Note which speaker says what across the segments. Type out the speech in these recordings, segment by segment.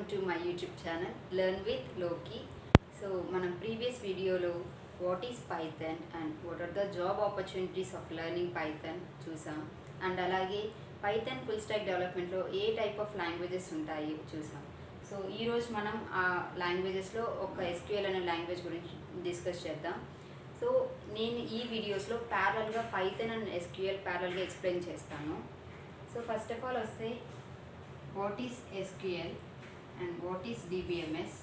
Speaker 1: Welcome to my YouTube channel learn with లోకి. So మనం previous వీడియోలో what is Python and what are the job opportunities of learning Python చూసాం. అండ్ అలాగే Python full stack డెవలప్మెంట్లో ఏ టైప్ ఆఫ్ లాంగ్వేజెస్ ఉంటాయి చూసాం. సో ఈరోజు మనం ఆ లాంగ్వేజెస్లో ఒక ఎస్క్యూఎల్ అనే లాంగ్వేజ్ గురించి డిస్కస్ చేద్దాం. సో నేను ఈ వీడియోస్లో ప్యారల్గా పైథాన్ అండ్ ఎస్క్యూఎల్ ప్యారల్గా ఎక్స్ప్లెయిన్ చేస్తాను. సో ఫస్ట్ ఆఫ్ ఆల్ వస్తే what is SQL and what is DBMS.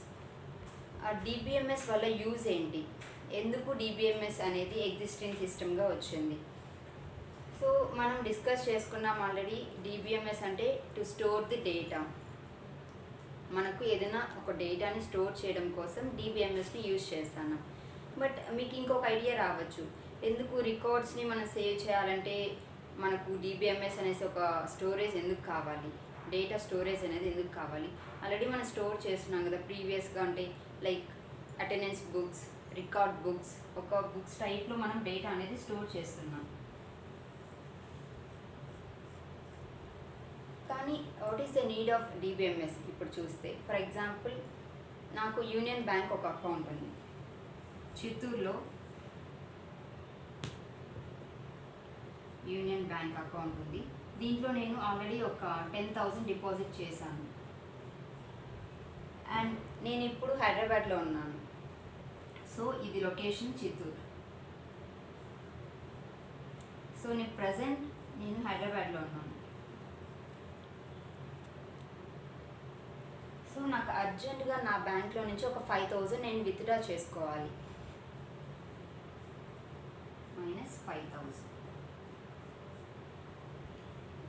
Speaker 1: ఆ డిబిఎంఎస్ వల్ల యూజ్ ఏంటి, ఎందుకు డిబిఎంఎస్ అనేది ఎగ్జిస్టింగ్ సిస్టమ్గా వచ్చింది. సో మనం డిస్కస్ చేసుకున్నాం ఆల్రెడీ. డిబిఎంఎస్ అంటే టు స్టోర్ ది డేటా. మనకు ఏదైనా ఒక డేటాని స్టోర్ చేయడం కోసం డిబిఎంఎస్ని యూజ్ చేస్తాను. బట్ మీకు ఇంకొక ఐడియా రావచ్చు, ఎందుకు రికార్డ్స్ని మనం సేవ్ చేయాలంటే మనకు డిబిఎంఎస్ అనేసి ఒక స్టోరేజ్ ఎందుకు కావాలి, డేటా స్టోరేజ్ అనేది ఎందుకు కావాలి. ఆల్రెడీ మనం స్టోర్ చేస్తున్నాం కదా ప్రీవియస్గా, అంటే like attendance books, record books, ఒక బుక్స్ టైప్లో మనం డేటా అనేది స్టోర్ చేస్తున్నాం. కానీ what is the need of DBMS ఇప్పుడు చూస్తే, ఫర్ ఎగ్జాంపుల్ నాకు యూనియన్ బ్యాంక్ ఒక అకౌంట్ ఉంది చిత్తూరులో. యూనియన్ బ్యాంక్ అకౌంట్ ఉంది, దీంట్లో నేను ఆల్రెడీ ఒక 10,000 డిపాజిట్ చేశాను. అండ్ నేను ఇప్పుడు హైదరాబాద్లో ఉన్నాను. సో ఇది లొకేషన్ చిత్తూరు. సో నేను ప్రజెంట్ నేను హైదరాబాద్లో ఉన్నాను. సో నాకు అర్జెంటుగా నా బ్యాంక్లో నుంచి ఒక 5,000 నేను విత్డ్రా చేసుకోవాలి. -5,000.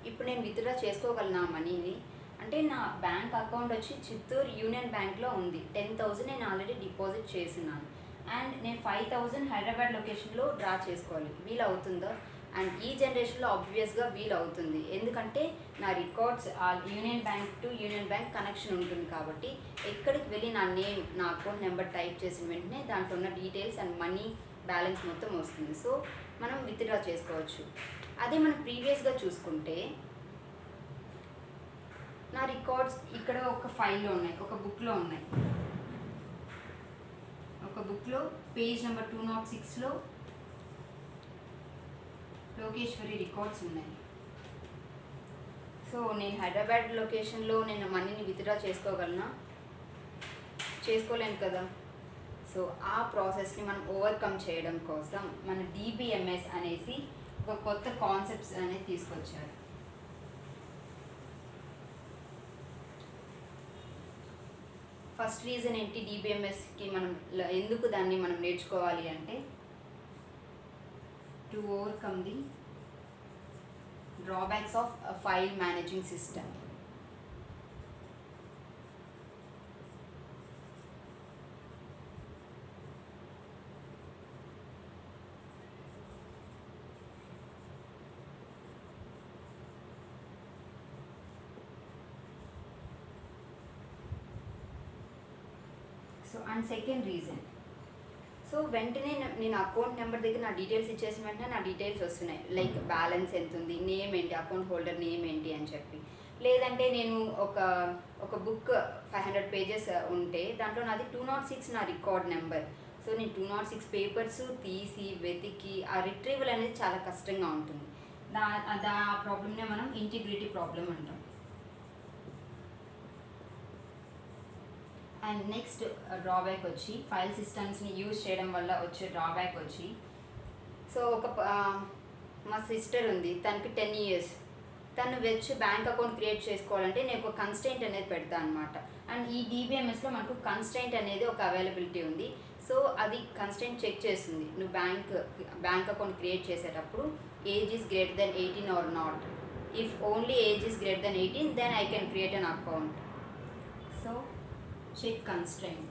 Speaker 1: ఇప్పుడు నేను విత్డ్రా చేసుకోగలను ఆ మనీని. అంటే నా బ్యాంక్ అకౌంట్ వచ్చి చిత్తూరు యూనియన్ బ్యాంక్లో ఉంది. 10,000 నేను ఆల్రెడీ డిపాజిట్ చేస్తున్నాను. అండ్ నేను 5,000 హైదరాబాద్ లొకేషన్లో డ్రా చేసుకోవాలి. వీలు అవుతుందో? అండ్ ఈ జనరేషన్లో ఆబ్వియస్గా వీలు అవుతుంది, ఎందుకంటే నా రికార్డ్స్ ఆ union bank to union bank connection ఉంటుంది. కాబట్టి ఎక్కడికి వెళ్ళి నా నేమ్, నా అకౌంట్ నెంబర్ టైప్ చేసిన వెంటనే దాంట్లో ఉన్న డీటెయిల్స్ అండ్ మనీ బ్యాలెన్స్ మొత్తం వస్తుంది. సో మనం విత్డ్రా చేసుకోవచ్చు. అదే మనం ప్రీవియస్గా చూసుకుంటే నా రికార్డ్స్ ఇక్కడ ఒక ఫైల్లో ఉన్నాయి, ఒక బుక్లో ఉన్నాయి. ఒక బుక్లో పేజ్ నెంబర్ 206లో లోకేశ్వరి రికార్డ్స్ ఉన్నాయి. సో నేను హైదరాబాద్ లొకేషన్లో నేను మనీని విత్డ్రా చేసుకోగలనా? చేసుకోలేను కదా. సో ఆ ప్రాసెస్ని మనం ఓవర్కమ్ చేయడం కోసం మన డిబిఎంఎస్ అనేసి ఒక కొత్త కాన్సెప్ట్స్ అనేది తీసుకొచ్చారు. ఫస్ట్ రీజన్ ఏంటి, డిబిఎంఎస్కి మనం ఎందుకు దాన్ని మనం నేర్చుకోవాలి అంటే, to overcome the drawbacks of file managing system. So and second reason, so వెంటనే నేను అకౌంట్ నెంబర్ దగ్గర నా డీటెయిల్స్ ఇచ్చేసిన వెంటనే నా డీటెయిల్స్ వస్తున్నాయి. లైక్ బ్యాలెన్స్ ఎంత ఉంది, నేమ్ ఏంటి, అకౌంట్ హోల్డర్ నేమ్ ఏంటి అని చెప్పి. లేదంటే నేను ఒక బుక్ 500 పేజెస్ ఉంటే దాంట్లో నాది 206 నా రికార్డ్ నెంబర్. సో నేను 206 పేపర్స్ తీసి వెతికి ఆ రిట్రీవల్ అనేది చాలా కష్టంగా ఉంటుంది. ఆ ప్రాబ్లమ్నే మనం ఇంటిగ్రిటీ ప్రాబ్లం అంటాం. అండ్ నెక్స్ట్ డ్రాబ్యాక్ వచ్చి, ఫైల్ సిస్టమ్స్ని యూజ్ చేయడం వల్ల వచ్చే డ్రాబ్యాక్ వచ్చి, సో మా సిస్టర్ ఉంది, తనకి 10 years, తను వచ్చి బ్యాంక్ అకౌంట్ క్రియేట్ చేసుకోవాలంటే నేను ఒక కన్స్టెంట్ అనేది పెడతాను అనమాట. అండ్ ఈ డిబిఎంఎస్లో మనకు కన్స్టెంట్ అనేది ఒక అవైలబిలిటీ ఉంది. సో అది కన్స్టెంట్ చెక్ చేస్తుంది, నువ్వు బ్యాంక్ అకౌంట్ క్రియేట్ చేసేటప్పుడు age is greater than 18 or not. If only age is greater than 18 then I can create an account. So check constraint.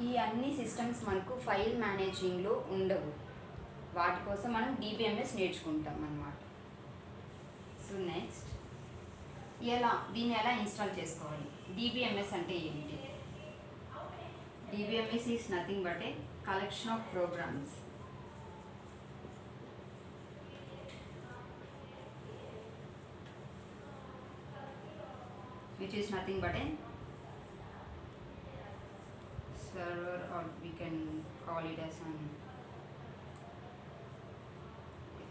Speaker 1: ఈ అన్ని సిస్టమ్స్ మనకు ఫైల్ మేనేజింగ్లో ఉండవు, వాటి కోసం మనం డిబిఎంఎస్ నేర్చుకుంటాం అన్నమాట. సో నెక్స్ట్ దీన్ని ఎలా ఇన్స్టాల్ చేసుకోవాలి, డిబిఎంఎస్ అంటే ఏంటి? DBMS is nothing but a collection of programs. which is nothing but a server, or we can call it as an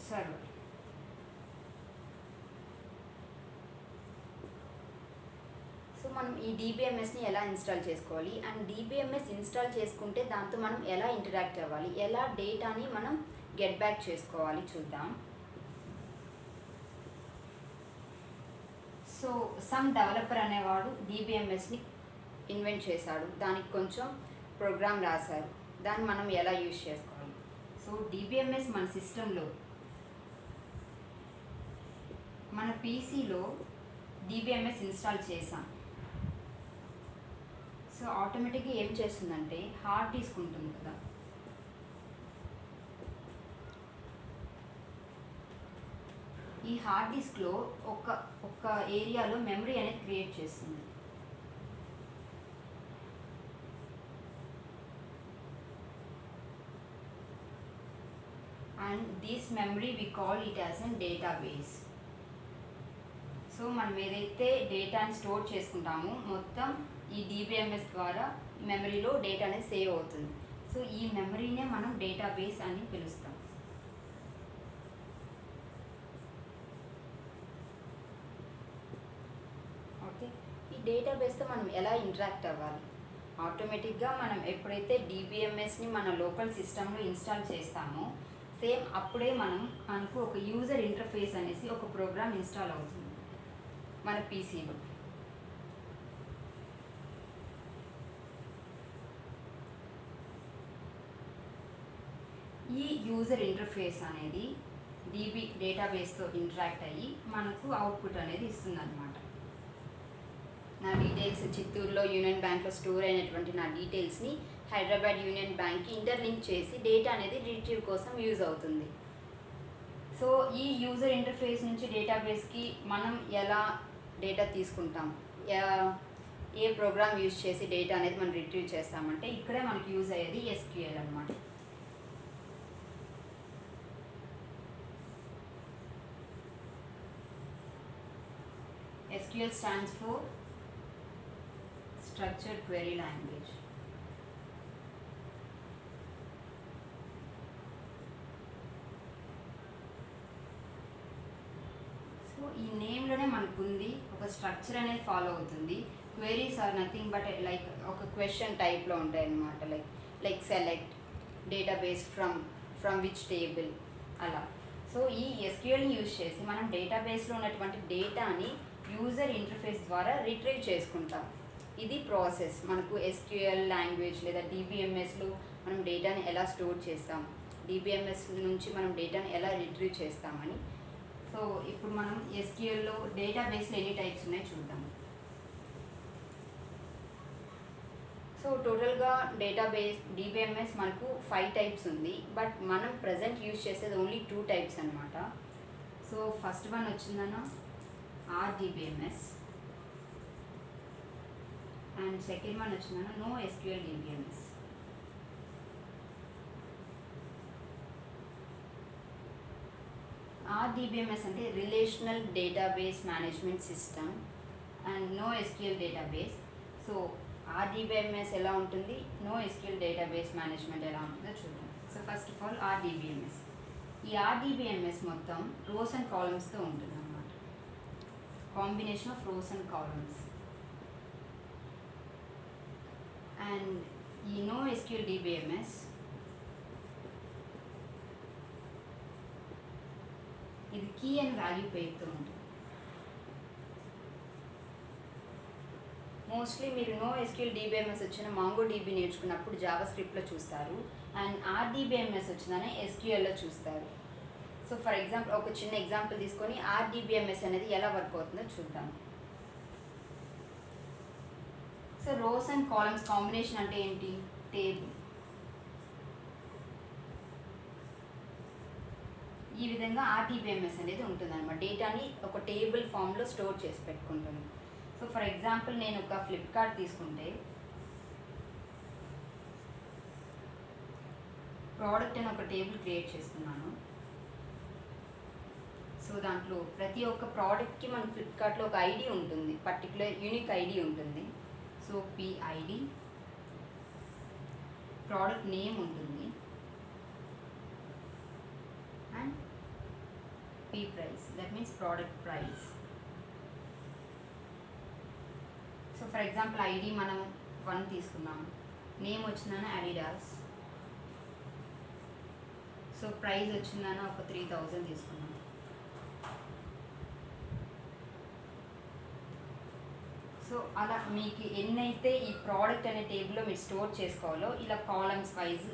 Speaker 1: server. So మనం ఈ DBMSని ఎలా ఇన్స్టాల్ చేసుకోవాలి, అండ్ DBMS ఇన్స్టాల్ చేసుకుంటే దాంతో మనం ఎలా ఇంటరాక్ట్ అవ్వాలి, ఎలా డేటాని మనం గెట్ బ్యాక్ చేసుకోవాలి చూద్దాం. సో సమ్ డెవలపర్ అనేవాడు DBMSని ఇన్వెంట్ చేశాడు, దానికి కొంచెం ప్రోగ్రామ్ రాశారు, దాన్ని మనం ఎలా యూజ్ చేసుకోవాలి. సో DBMS మన సిస్టంలో, మన పీసీలో DBMS ఇన్స్టాల్ చేసాం. సో ఆటోమేటిక్గా ఏం చేస్తుందంటే హార్డ్ డిస్క్ ఉంటుంది కదా, ఈ హార్డ్ డిస్క్లో ఒక ఏరియాలో మెమరీ అనేది క్రియేట్ చేస్తుంది. And this memory we call it as an database. So మనం ఏదైతే డేటాని స్టోర్ చేసుకుంటామో మొత్తం ఈ DBMS ద్వారా మెమరీలో డేటా అనేది సేవ్ అవుతుంది. సో ఈ మెమరీనే మనం డేటాబేస్ అని పిలుస్తాం. ఓకే, ఈ డేటాబేస్తో మనం ఎలా ఇంటరాక్ట్ అవ్వాలి? ఆటోమేటిక్గా మనం ఎప్పుడైతే DBMSని మన లోకల్ సిస్టంలో ఇన్స్టాల్ చేస్తామో సేమ్ అప్పుడే మనకు ఒక యూజర్ ఇంటర్ఫేస్ అనేసి ఒక ప్రోగ్రామ్ ఇన్స్టాల్ అవుతుంది మన పీసీలో. ఈ యూజర్ ఇంటర్ఫేస్ అనేది డేటాబేస్తో ఇంటరాక్ట్ అయ్యి మనకు అవుట్పుట్ అనేది ఇస్తుంది అనమాట. నా డీటెయిల్స్ చిత్తూరులో యూనియన్ బ్యాంక్లో స్టోర్ అయినటువంటి నా డీటెయిల్స్ని హైదరాబాద్ యూనియన్ బ్యాంక్కి ఇంటర్లింక్ చేసి డేటా అనేది రిట్రీవ్ కోసం యూజ్ అవుతుంది. సో ఈ యూజర్ ఇంటర్ఫేస్ నుంచి డేటాబేస్కి మనం ఎలా డేటా తీసుకుంటాం, ఏ ప్రోగ్రామ్ యూజ్ చేసి డేటా అనేది మనం రిట్రీవ్ చేస్తామంటే ఇక్కడే మనకి యూజ్ అయ్యేది SQL అనమాట. SQL stands for Structured Query Language. So ఈ నేమ్లోనే మనకు ఉంది ఒక స్ట్రక్చర్ అనేది ఫాలో అవుతుంది. Queries are nothing but like ఒక క్వశ్చన్ టైప్లో ఉంటాయి అన్నమాట. Like select database from which table అలా. సో ఈ SQLని యూజ్ చేసి మనం డేటాబేస్లో ఉన్నటువంటి డేటాని యూజర్ ఇంటర్ఫేస్ ద్వారా రిట్రీవ్ చేసుకుంటాం. ఇది ప్రాసెస్. మనకు SQL లాంగ్వేజ్ లేదా DBMSలో మనం డేటాని ఎలా స్టోర్ చేస్తాం, DBMS నుంచి మనం డేటాని ఎలా రిట్రీవ్ చేస్తామని. సో ఇప్పుడు మనం SQLలో డేటాబేస్లో ఎన్ని టైప్స్ ఉన్నాయో చూద్దాం. సో టోటల్గా DBMS మనకు 5 టైప్స్ ఉంది, బట్ మనం ప్రజెంట్ యూజ్ చేసేది ఓన్లీ 2 టైప్స్ అనమాట. సో ఫస్ట్ వన్ వచ్చిందన్న RDBMS అండ్ సెకండ్ వన్ వచ్చిందన్న NoSQL DBMS. RDBMS అంటే relational database management system and NoSQL database. So RDBMS ఎలా ఉంటుంది, NoSQL డేటాబేస్ మేనేజ్మెంట్ ఎలా ఉంటుందో చూద్దాం. So first of all RDBMS. ఈ RDBMS మొత్తం రోస్ అండ్ కాలమ్స్తో ఉంటుంది అన్నమాట. Combination of rows and columns. And ఈ NoSQL DBMS ఇది కీ అండ్ వాల్యూ పేరుతో ఉంటుంది. మోస్ట్లీ మీరు NoSQL DBMS వచ్చిన MongoDB నేర్చుకున్నప్పుడు జావాస్క్రిప్ట్లో చూస్తారు, అండ్ RDBMS వచ్చిందని SQLలో చూస్తారు. సో ఫర్ ఎగ్జాంపుల్ ఒక చిన్న ఎగ్జాంపుల్ తీసుకొని RDBMS అనేది ఎలా వర్క్ అవుతుందో చూద్దాం. So rows and columns combination అంటే ఏంటి, టేబుల్. ఈ విధంగా RDBMS అనేది ఉంటుంది అనమాట. డేటాని ఒక టేబుల్ ఫామ్లో స్టోర్ చేసి పెట్టుకుంటుంది. సో ఫర్ ఎగ్జాంపుల్ నేను ఒక ఫ్లిప్కార్ట్ తీసుకుంటే ప్రోడక్ట్ అని ఒక టేబుల్ క్రియేట్ చేసుకున్నాను. సో దాంట్లో ప్రతి ఒక్క ప్రోడక్ట్కి మన ఫ్లిప్కార్ట్లో ఒక ఐడి ఉంటుంది, పర్టికులర్ యూనిక్ ఐడి ఉంటుంది. సో పిఐడి, ప్రోడక్ట్ నేమ్ ఉంటుంది, and P price, that means product price. So for example ID మనం 1 తీసుకున్నాం, నేమ్ వచ్చిందని అడిడాస్. సో ప్రైస్ వచ్చిందని ఒక 3000 తీసుకున్నాం. సో అలా మీకు ఎన్నైతే ఈ ప్రోడక్ట్ అనే టేబుల్లో మీరు స్టోర్ చేసుకోవాలో ఇలా కాలమ్స్ వైజ్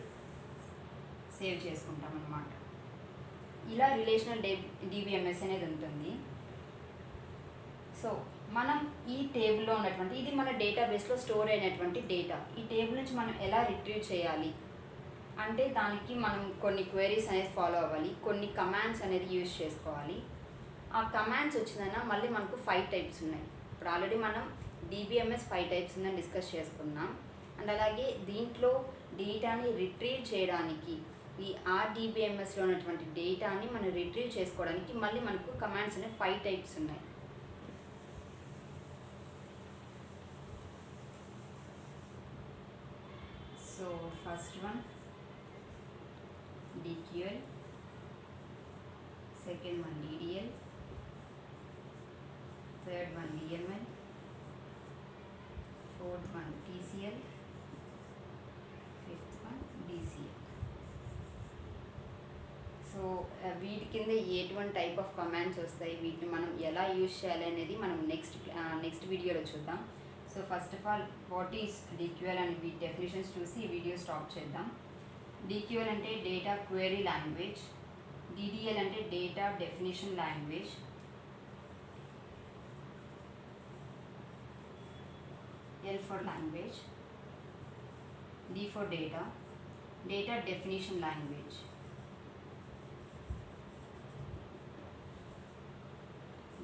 Speaker 1: సేవ్ చేసుకుంటాం అన్నమాట. ఇలా రిలేషనల్ డిబిఎంఎస్ అనేది ఉంటుంది. సో మనం ఈ టేబుల్లో ఉన్నటువంటి, ఇది మన డేటాబేస్లో స్టోర్ అయినటువంటి డేటా. ఈ టేబుల్ నుంచి మనం ఎలా రిట్రీవ్ చేయాలి అంటే దానికి మనం కొన్ని క్వెరీస్ అనేది ఫాలో అవ్వాలి, కొన్ని కమాండ్స్ అనేది యూజ్ చేసుకోవాలి. ఆ కమాండ్స్ వచ్చిందన్నా మళ్ళీ మనకు 5 టైప్స్ ఉన్నాయి. ఇప్పుడు ఆల్రెడీ మనం డిబిఎంఎస్ 5 టైప్స్ ఉందని డిస్కస్ చేసుకున్నాం. అండ్ అలాగే దీంట్లో డేటాని రిట్రీవ్ చేయడానికి, ఈ ఆర్డిబిఎంఎస్లో ఉన్నటువంటి డేటాని మనం రిట్రీవ్ చేసుకోవడానికి మళ్ళీ మనకు కమాండ్స్ అనేవి 5 టైప్స్ ఉన్నాయి. So first one DQL, second one DDL, third one DML, fourth one TCL, fifth one DCL. So వీటి కింద ఎటువంటి టైప్ ఆఫ్ కమాండ్స్ వస్తాయి, వీటిని మనం ఎలా యూజ్ చేయాలి అనేది మనం నెక్స్ట్ వీడియోలో చూద్దాం. So first of all what is DQL అని వీటి డెఫినేషన్స్ చూసి ఈ వీడియో స్టాప్ చేద్దాం. DQL అంటే డేటా క్వెరీ లాంగ్వేజ్, DDL అంటే data definition language, L for language, D for data, data definition language,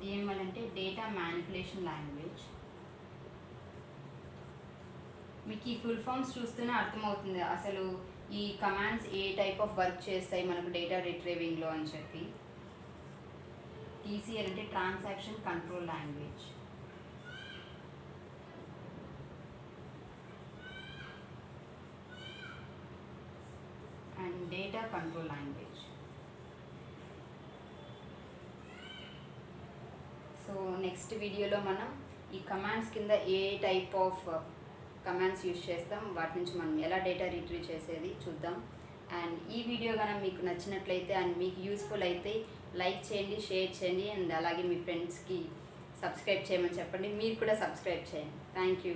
Speaker 1: DML అంటే డేటా మ్యానిపులేషన్ లాంగ్వేజ్. మీకు ఈ ఫుల్ ఫామ్స్ చూస్తూనే అర్థమవుతుంది అసలు ఈ commands A type of work చేస్తాయి మనకు డేటా రిట్రీవింగ్లో అని చెప్పి. TCL అంటే transaction control language, and data control language. So next వీడియోలో మనం ఈ కమాండ్స్ కింద ఏ టైప్ ఆఫ్ కమాండ్స్ యూజ్ చేస్తాం, వాటి నుంచి మనం ఎలా డేటా రిట్రీవ్ చేసేది చూద్దాం. అండ్ ఈ వీడియో కనుక మీకు నచ్చినట్లయితే అండ్ మీకు యూస్ఫుల్ అయితే లైక్ చేయండి, షేర్ చేయండి, అండ్ అలాగే మీ ఫ్రెండ్స్కి సబ్స్క్రైబ్ చేయమని చెప్పండి. మీరు కూడా సబ్స్క్రైబ్ చేయండి. Thank you.